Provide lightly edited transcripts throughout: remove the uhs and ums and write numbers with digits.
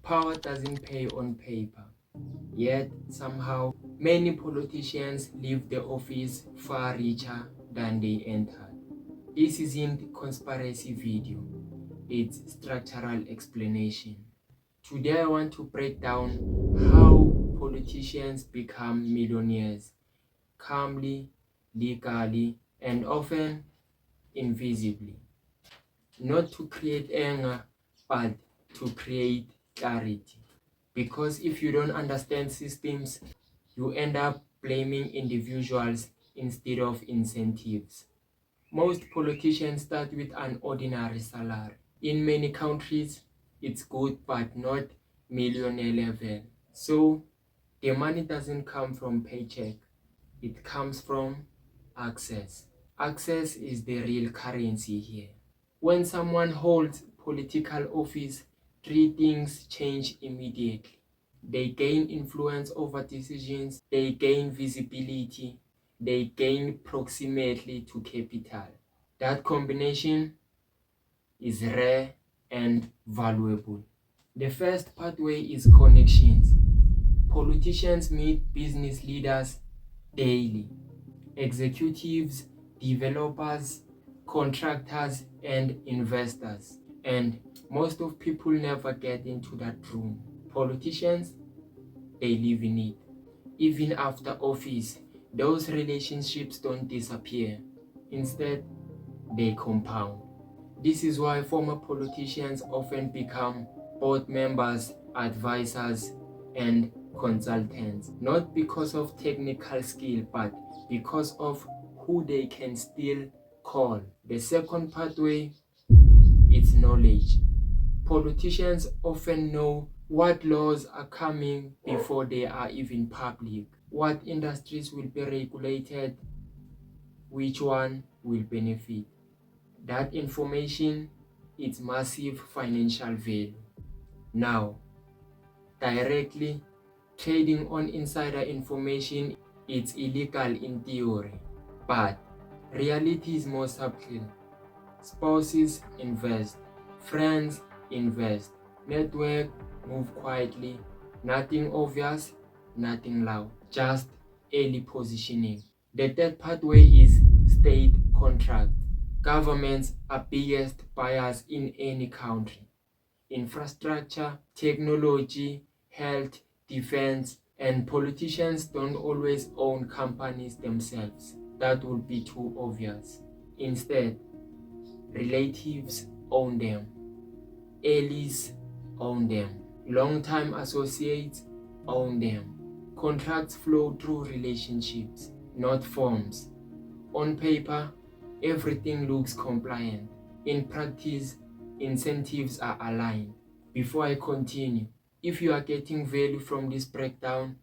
Power doesn't pay on paper, yet somehow many politicians leave the office far richer than they entered. This isn't conspiracy video, it's structural explanation. Today I want to break down how politicians become millionaires calmly, legally, and often invisibly. Not to create anger, but to create clarity. Because if you don't understand systems, you end up blaming individuals instead of incentives. Most politicians start with an ordinary salary. In many countries, it's good but not millionaire level. So the money doesn't come from paycheck, it comes from access. Access is the real currency here. When someone holds political office, three things change immediately. They gain influence over decisions, they gain visibility, they gain proximity to capital. That combination is rare and valuable. The first pathway is connections. Politicians meet business leaders daily. Executives, developers, contractors, and investors. And most of people never get into that room. Politicians, they live in it. Even after office, those relationships don't disappear. Instead, they compound. This is why former politicians often become board members, advisors, and consultants. Not because of technical skill, but because of who they can still call. The second pathway is knowledge. Politicians often know what laws are coming before they are even public, what industries will be regulated, which one will benefit. That information is massive financial value. Now, directly trading on insider information is illegal in theory, but reality is more subtle. Spouses invest, friends invest, network move quietly, nothing obvious, nothing loud, just early positioning. The third pathway is state contract. Governments are biggest buyers in any country. Infrastructure, technology, health, defense, and politicians don't always own companies themselves. That would be too obvious. Instead, relatives own them, allies own them, long-time associates own them. Contracts flow through relationships, not forms. On paper, everything looks compliant. In practice, incentives are aligned. Before I continue, if you are getting value from this breakdown,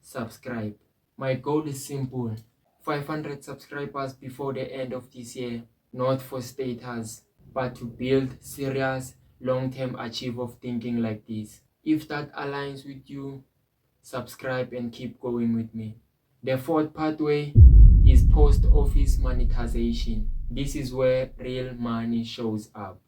subscribe. My goal is simple: 500 subscribers before the end of this year, not for status, but to build serious, long-term achieve of thinking like this. If that aligns with you, subscribe and keep going with me. The fourth pathway is post office monetization. This is where real money shows up.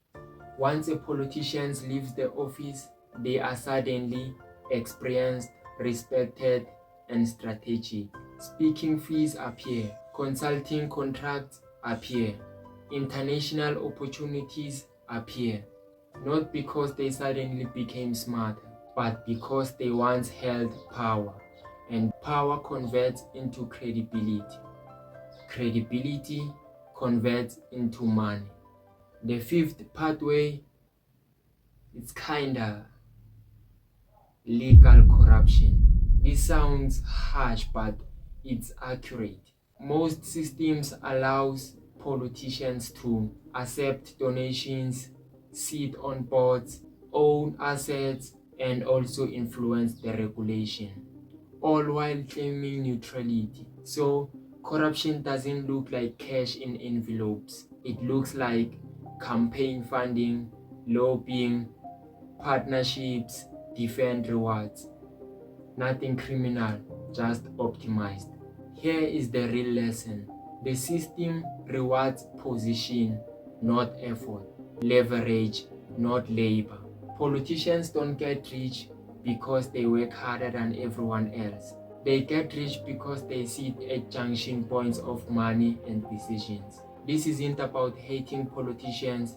Once a politician leaves the office, they are suddenly experienced, respected, and strategic. Speaking fees appear, consulting contracts appear, international opportunities appear. Not because they suddenly became smarter, but because they once held power. And power converts into credibility. Credibility converts into money. The fifth pathway is kinda legal corruption. This sounds harsh, but it's accurate. Most systems allows politicians to accept donations, sit on boards, own assets, and also influence the regulation, all while claiming neutrality. So corruption doesn't look like cash in envelopes. It looks like campaign funding, lobbying, partnerships, different rewards. Nothing criminal, just optimized. Here is the real lesson. The system rewards position, not effort. Leverage, not labor. Politicians don't get rich because they work harder than everyone else. They get rich because they sit at junction points of money and decisions. This isn't about hating politicians,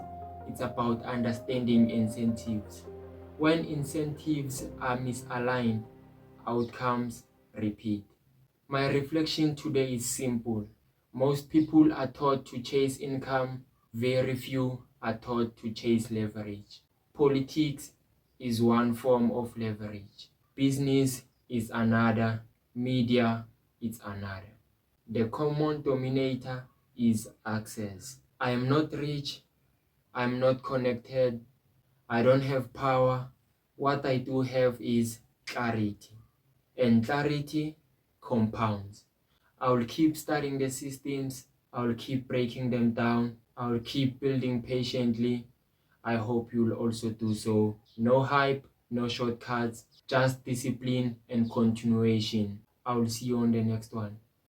it's about understanding incentives. When incentives are misaligned, outcomes repeat. My reflection today is simple. Most people are taught to chase income, very few are taught to chase leverage. Politics is one form of leverage. Business is another. Media is another. The common denominator is access. I am not rich. I am not connected. I don't have power. What I do have is clarity. And clarity compounds. I will keep studying the systems. I will keep breaking them down. I will keep building patiently. I hope you'll also do so. No hype, no shortcuts, just discipline and continuation. I will see you on the next one.